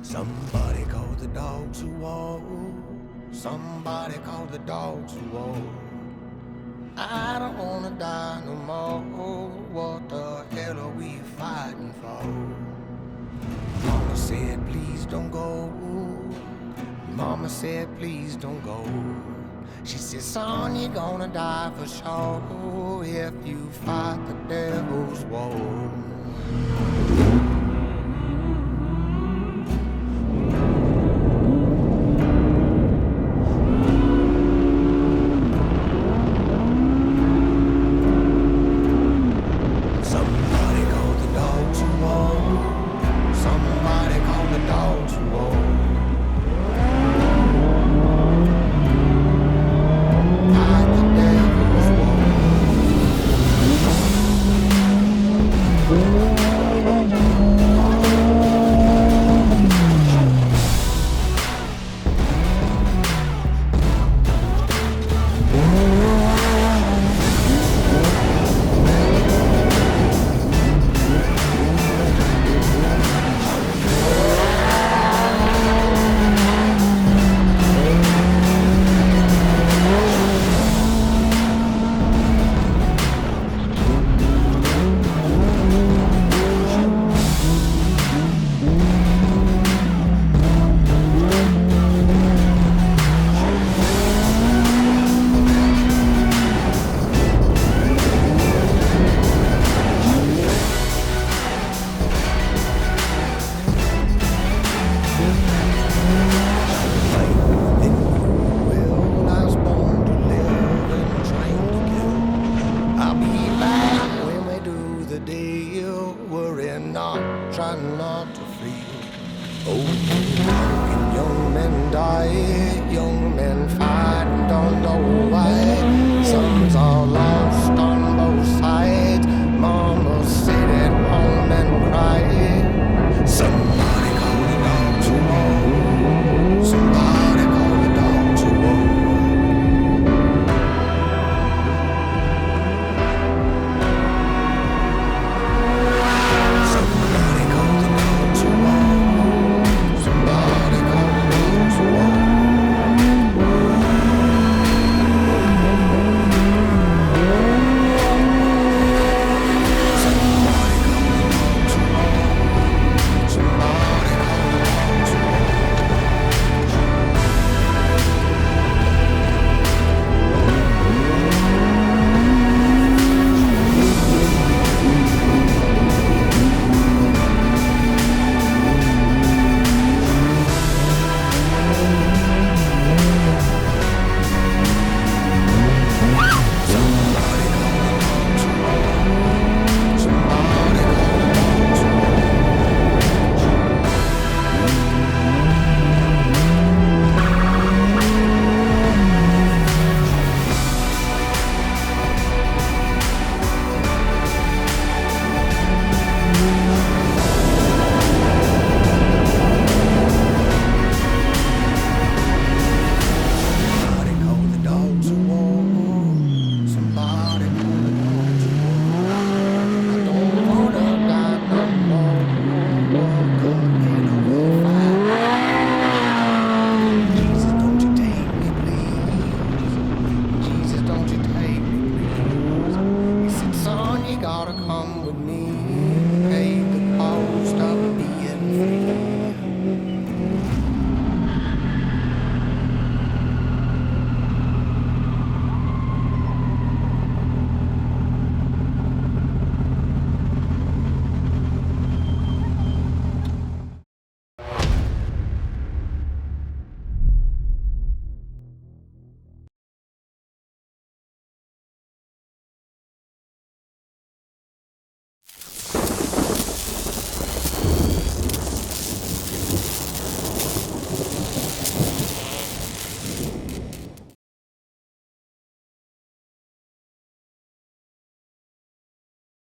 Somebody called the dogs who walk. Somebody called the dogs who walk. I don't wanna die no more. What the hell are we fighting for? Mama said, please don't go. Mama said, please don't go. She said, son, you're gonna die for sure if you fight the devil's war. Trying not to feel. Oh, young men die, young men fight and don't know why. Sons are lost.